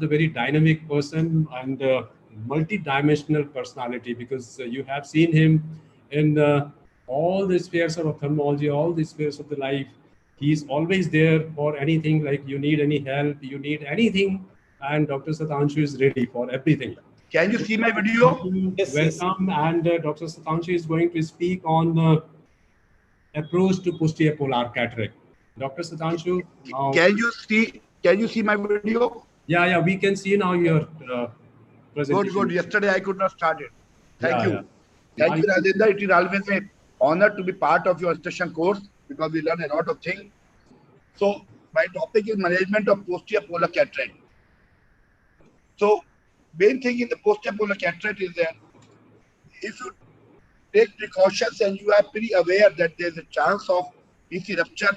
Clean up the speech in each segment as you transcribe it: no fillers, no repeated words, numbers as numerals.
the very dynamic person and multi-dimensional personality, because you have seen him in all the spheres of ophthalmology, all the spheres of the life. He's always there for anything, like you need any help, you need anything, and Dr. Satanshu is ready for everything. Can you see my video? Yes, yes. Welcome, and Dr. Satanshu is going to speak on approach to posterior polar cataract. Dr. Satanshu, now, Can you see my video? yeah, we can see now your presentation. Good. Yesterday I could not start it. Thank Yeah. you. Thank you, Rajendra. It is always an honor to be part of your session course because we learn a lot of things. So my topic is management of posterior polar cataract. So main thing in the posterior polar cataract is that if you take precautions and you are pretty aware that there is a chance of PC rupture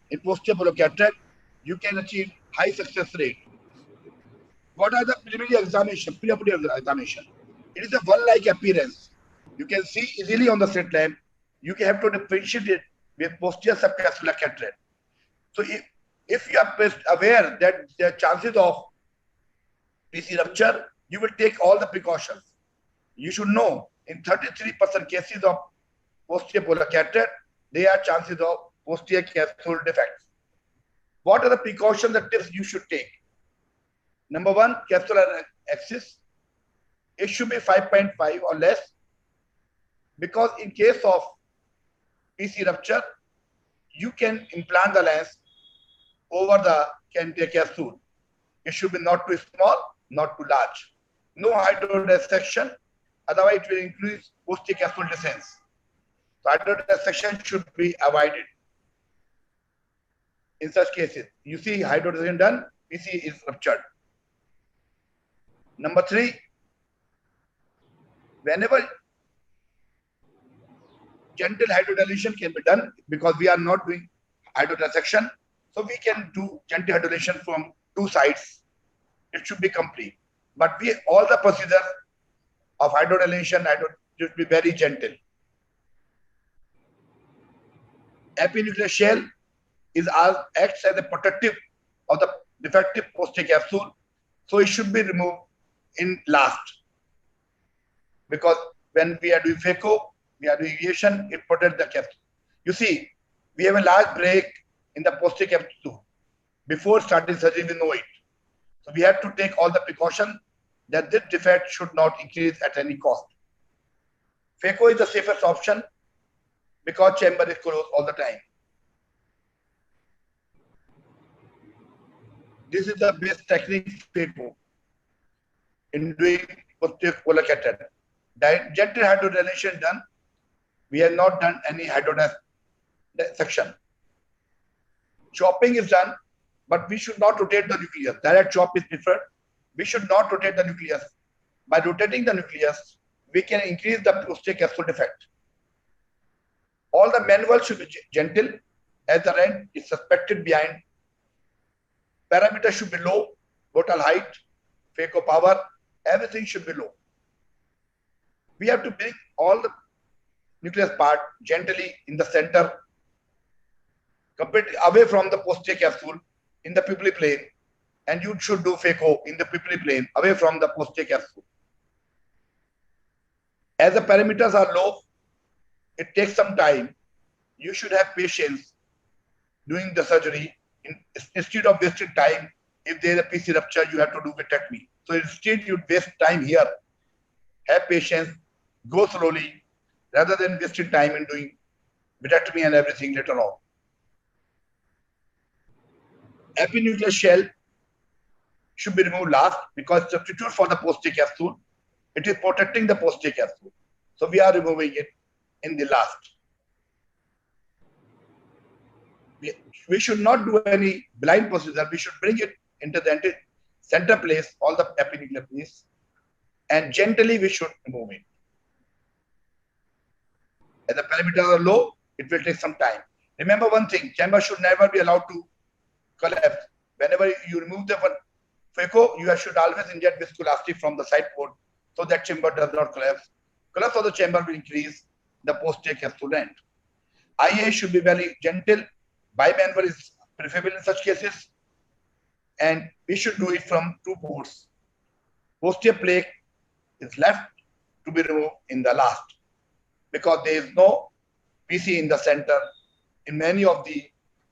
in posterior polar cataract, you can achieve high success rate. What are the preliminary examination, pre-operative examination? It is a one-like appearance. You can see easily on the slit lamp. You have to differentiate it with posterior subcapsular cataract. So if you are aware that there are chances of PC rupture, you will take all the precautions. You should know in 33% cases of posterior polar cataract, there are chances of posterior capsule defects. What are the precautions, the tips you should take? Number one, capsular axis. It should be 5.5 or less, because in case of PC rupture, you can implant the lens over the canthia capsule. It should be not too small, not too large. No hydrodissection, otherwise it will increase posterior capsule descent. So hydrodissection should be avoided. In such cases, you see hydrodissection done, PC is ruptured. Number three, whenever gentle hydrodilation can be done, because we are not doing hydrodissection, so we can do gentle hydrodilation from two sides. It should be complete. But all the procedures of hydrodilation should be very gentle. Epinuclear shell acts as a protective of the defective posterior capsule, so it should be removed in last. Because when we are doing phaco, we are doing irrigation, it protects the capsule. You see, we have a large break in the posterior capsule. Before starting surgery, we know it. So we have to take all the precautions that this defect should not increase at any cost. Phaco is the safest option because chamber is closed all the time. This is the best technique phaco in doing posterior polar cataract. Gentle hydrodilation done. We have not done any hydrodissection. Chopping is done, but we should not rotate the nucleus. Direct chop is preferred. We should not rotate the nucleus. By rotating the nucleus, we can increase the posterior capsule defect. All the manual should be gentle, as the rent is suspected behind. Parameter should be low, total height, phaco power, everything should be low. We have to bring all the nucleus part gently in the center, completely away from the posterior capsule in the pupillary plane, and you should do phaco in the pupillary plane, away from the posterior capsule. As the parameters are low, it takes some time. You should have patience doing the surgery. Instead of wasting time, if there is a PC rupture, you have to do vitrectomy. So instead, you waste time here. Have patience, go slowly, rather than wasting time in doing vitrectomy and everything later on. Epinuclear shell should be removed last, because substitute for the posterior capsule, it is protecting the posterior capsule. So we are removing it in the last. We should not do any blind procedure. We should bring it into the center place, all the epinuclear piece, and gently we should remove it. As the parameters are low, it will take some time. Remember one thing, chamber should never be allowed to collapse. Whenever you remove the phaco, you should always inject viscoelastic from the side port so that chamber does not collapse. Collapse of the chamber will increase the posterior capsule end. IA should be very gentle. Bimanual is preferable in such cases. and we should do it from two ports. Posterior plaque is left to be removed in the last because there is no PC in the center in many of the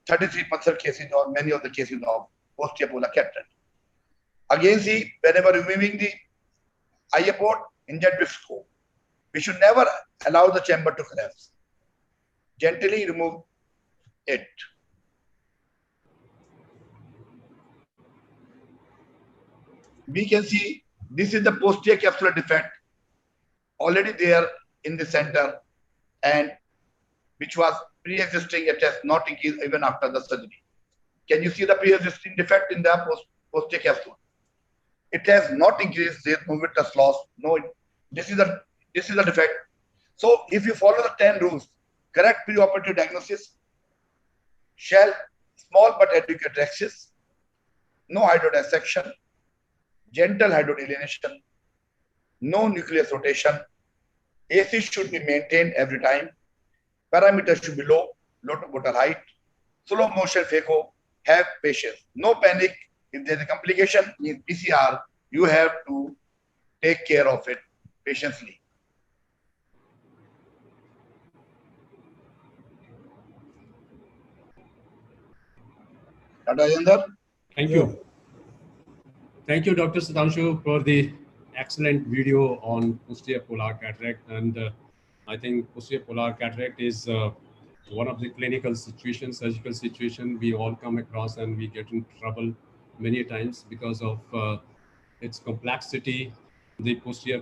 33% cases or many of the cases of posterior polar cataract. Again, see, whenever removing the eye port, inject with scope. We should never allow the chamber to collapse. Gently remove it. We can see this is the posterior capsular defect already there in the center and which was pre-existing. It has not increased even after the surgery. Can you see the pre-existing defect in the posterior capsule? It has not increased. There is no vitreous loss. No, this is the defect. So if you follow the 10 rules, correct preoperative diagnosis, shell, small but adequate rexis, no hydrodissection, gentle hydrodelineation, no nucleus rotation, AC should be maintained every time, parameters should be low to total height, slow motion phaco, have patience, no panic. If there's a complication in PCR, you have to take care of it patiently. Dr. Ajendra? Thank you. Thank you, Dr. Sudhanshu, for the excellent video on posterior polar cataract. And I think posterior polar cataract is one of the clinical situations, surgical situation we all come across, and we get in trouble many times because of its complexity, the posterior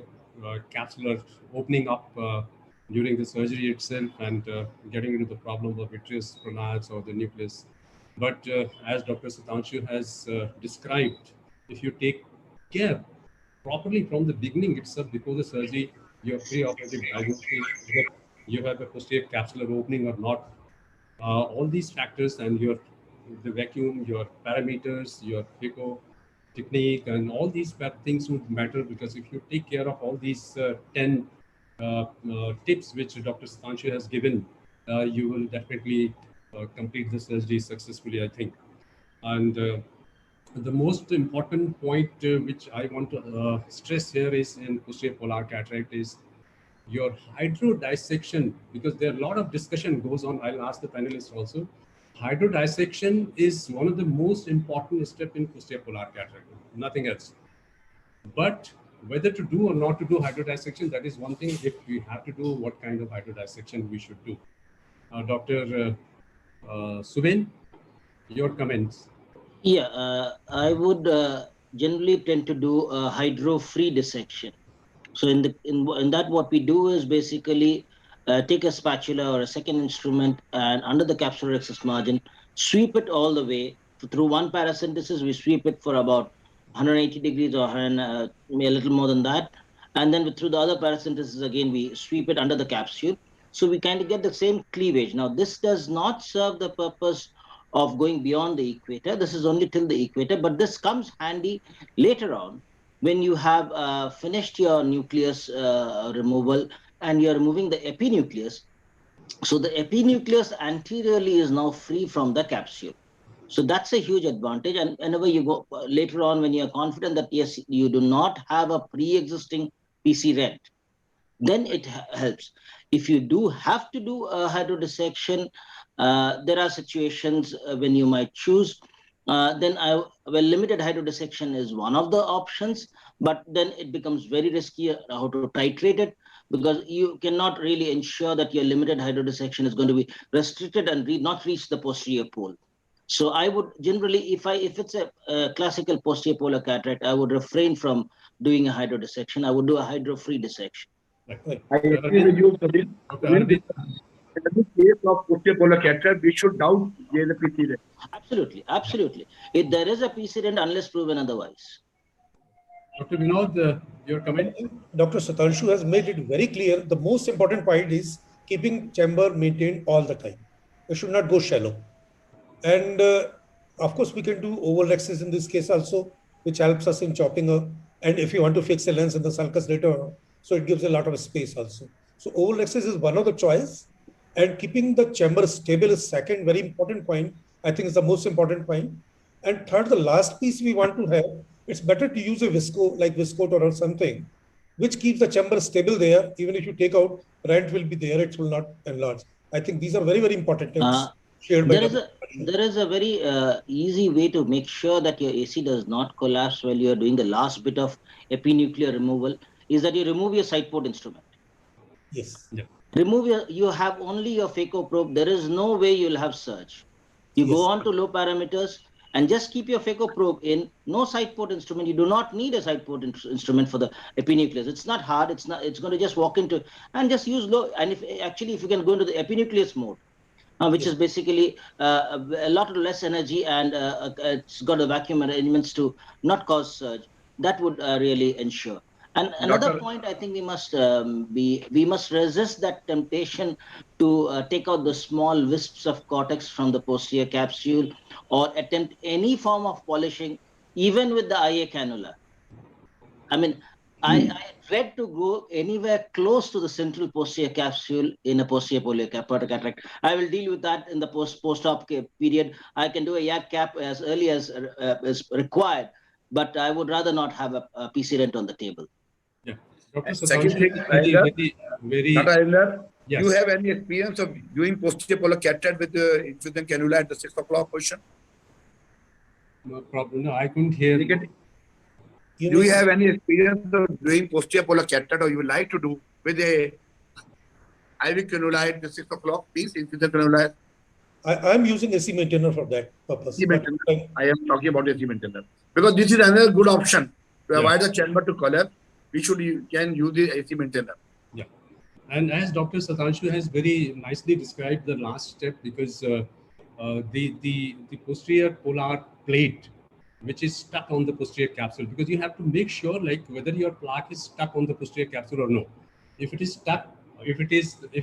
capsular opening up during the surgery itself, and getting into the problem of vitreous pronaos or the nucleus. But as Dr. Sudhanshu has described, if you take care properly from the beginning itself, before the surgery, your preoperative diagnosis, you have a posterior capsular opening or not, all these factors and the vacuum, your parameters, your phaco technique, and all these things would matter, because if you take care of all these 10 tips which Dr. Sudhanshu has given, you will definitely complete the surgery successfully, I think. And the most important point which I want to stress here is in posterior polar cataract is your hydrodissection, because there are a lot of discussion goes on. I'll ask the panelists also. Hydrodissection is one of the most important step in posterior polar cataract, nothing else. But whether to do or not to do hydrodissection, that is one thing. If we have to do, what kind of hydrodissection we should do. Dr. Subin, your comments. Yeah, I would generally tend to do a hydro-free dissection. So in that, what we do is basically take a spatula or a second instrument, and under the capsular rhexis margin, sweep it all the way through one paracentesis. We sweep it for about 180 degrees or maybe a little more than that, and then through the other paracentesis again we sweep it under the capsule. So we kind of get the same cleavage. Now this does not serve the purpose of going beyond the equator. This is only till the equator, but this comes handy later on when you have finished your nucleus removal and you're removing the epinucleus. So the epinucleus anteriorly is now free from the capsule. So that's a huge advantage. And whenever you go later on, when you're confident that yes, you do not have a pre-existing PC rent, then it helps. If you do have to do a hydrodissection, there are situations when you might choose. Limited hydrodissection is one of the options, but then it becomes very risky how to titrate it, because you cannot really ensure that your limited hydrodissection is going to be restricted and not reach the posterior pole. So I would generally, if it's a classical posterior polar cataract, I would refrain from doing a hydrodissection. I would do a hydro-free dissection. I agree with you, Sabir. In the case of posterior polar cataract, we should doubt there is a PC rent. Absolutely, absolutely. If there is a PC rent, unless proven otherwise. Dr. Vinod, your comment? Dr. Sudhanshu has made it very clear. The most important point is keeping chamber maintained all the time. You should not go shallow. And of course, we can do oval rhexis in this case also, which helps us in chopping up. And if you want to fix a lens in the sulcus later on, so it gives a lot of space also. So oval rhexis is one of the choice. And keeping the chamber stable is second very important point. I think it's the most important point. And third, the last piece we want to have, it's better to use a visco, like viscotor or something, which keeps the chamber stable there. Even if you take out, rent will be there, it will not enlarge. I think these are very, very important Uh, tips shared by there is Dr. a there is a very easy way to make sure that your AC does not collapse while you are doing the last bit of epinuclear removal. Is that you remove your side port instrument. Yes. Yeah. Remove you have only your phaco probe. There is no way you'll have surge. You go Yes. on to low parameters and just keep your phaco probe in. No side port instrument. You do not need a side port instrument for the epinucleus. It's not hard. It's not. It's going to just walk into and just use low. And if you can go into the epinucleus mode, which Yes. is basically a lot less energy and it's got a vacuum arrangements to not cause surge. That would really ensure. And another Doctor, point, I think we must resist that temptation to take out the small wisps of cortex from the posterior capsule or attempt any form of polishing, even with the IA cannula. I mean, I dread to go anywhere close to the central posterior capsule in a posterior polar cataract. I will deal with that in the post-op period. I can do a YAG cap as early as is required, but I would rather not have a PC rent on the table. Yeah. Dr. second Satanshu thing, is very, Dr. very, very, Ayender, yes. do you have any experience of doing posterior polar cataract with the infusion cannula at the 6 o'clock position? No problem. No, I couldn't hear. Do you have any experience of doing posterior polar cataract, or you would like to do with a IV cannula at the 6 o'clock, please, infusion cannula? I'm using AC maintainer for that purpose. AC maintainer. I am talking about AC maintainer. Because this is another good option to avoid the chamber to collapse. Can use the AC maintainer. Yeah. And as Dr. Satanshu has very nicely described the last step, because the posterior polar plate, which is stuck on the posterior capsule, because you have to make sure like whether your plaque is stuck on the posterior capsule or no. If it is stuck, if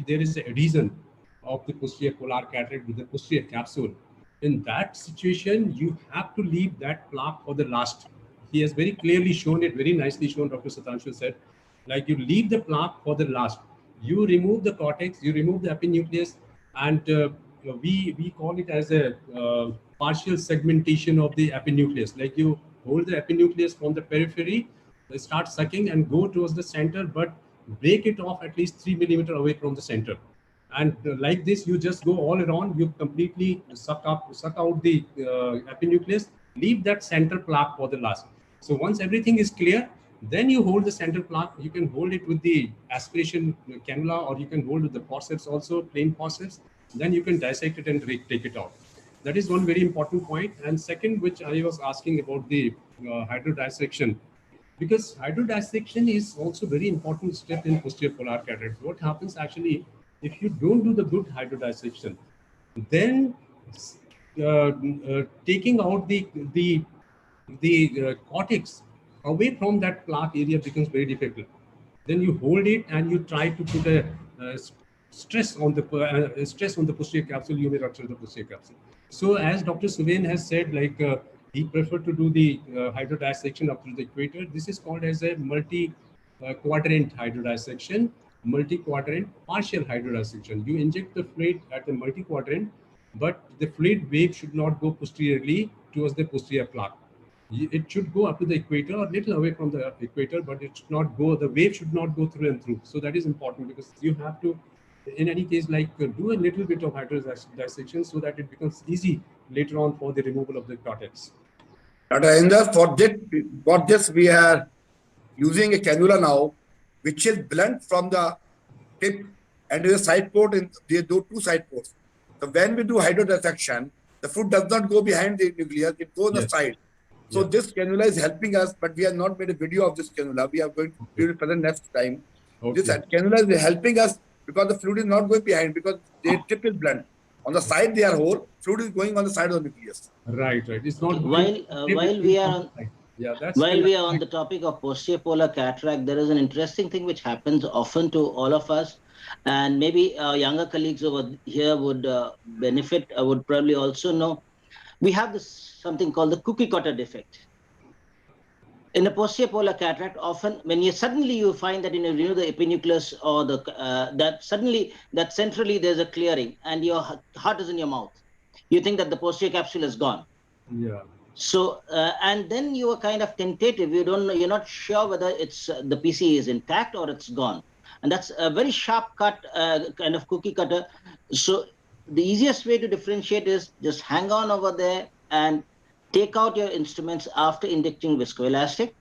there is adhesion of the posterior polar cataract with the posterior capsule, in that situation you have to leave that plaque for the last. He has very clearly shown it, very nicely shown. Dr. Satanshu said, like you leave the plaque for the last. You remove the cortex, you remove the epinucleus, and we call it as a partial segmentation of the epinucleus. Like you hold the epinucleus from the periphery, start sucking and go towards the center, but break it off at least 3 millimeter away from the center. And like this, you just go all around, you completely suck out the epinucleus, leave that center plaque for the last. So once everything is clear, then you hold the center plaque. You can hold it with the aspiration cannula, or you can hold with the forceps also, plain forceps. Then you can dissect it and take it out. That is one very important point. And second, which I was asking about the hydrodissection, because hydrodissection is also very important step in posterior polar cataract. What happens actually, if you don't do the good hydrodissection, then taking out the cortex away from that plaque area becomes very difficult. Then you hold it and you try to put a stress on the posterior capsule, you may rupture the posterior capsule. So as Dr. Suven has said, like he preferred to do the hydrodissection up to the equator. This is called as a multi-quadrant hydrodissection, multi-quadrant partial hydrodissection. You inject the fluid at the multi-quadrant, but the fluid wave should not go posteriorly towards the posterior plaque. It should go up to the equator or little away from the equator, but it should not go, the wave should not go through and through. So that is important, because you have to, in any case, like do a little bit of hydrodissection so that it becomes easy later on for the removal of the cortex. Dr. Ayender, for this we are using a cannula now, which is blunt from the tip, and there is a side port, and they do two side ports. So when we do hydrodissection, the fluid does not go behind the nucleus, it goes on the side. So this cannula is helping us, but we have not made a video of this cannula. We are going to do it for the next time. This cannula is helping us because the fluid is not going behind, because the tip is blunt. On the side they are whole, fluid is going on the side of the nucleus. Right. It's not while we are on the topic of posterior polar cataract, there is an interesting thing which happens often to all of us, and maybe our younger colleagues over here would benefit, would probably also know. We have this something called the cookie cutter defect. In a posterior polar cataract, often when you suddenly find that you remove the epinucleus or the that centrally there's a clearing and your heart is in your mouth, you think that the posterior capsule is gone. Yeah. So, and then you are kind of tentative. You don't know, you're not sure whether it's the PC is intact or it's gone. And that's a very sharp cut, kind of cookie cutter. So the easiest way to differentiate is just hang on over there and take out your instruments after injecting viscoelastic.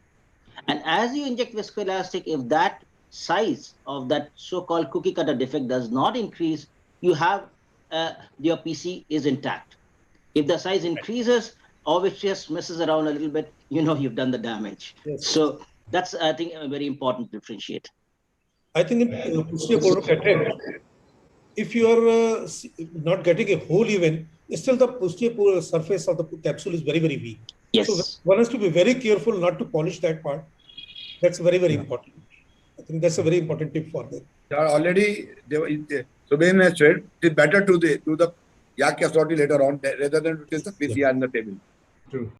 And as you inject viscoelastic, if that size of that so-called cookie cutter defect does not increase, you have your PC is intact. If the size increases or which just messes around a little bit, you know you've done the damage. Yes. So that's, I think, a very important differentiate. I think in posterior polar cataract, if you are not getting a hole even, still the posterior surface of the capsule is very, very weak. Yes. So one has to be very careful not to polish that part. That's very, very important. I think that's a very important tip for them. Already, Subin has said it is better to do the yak sortie later on rather than to the PCR in the table. True.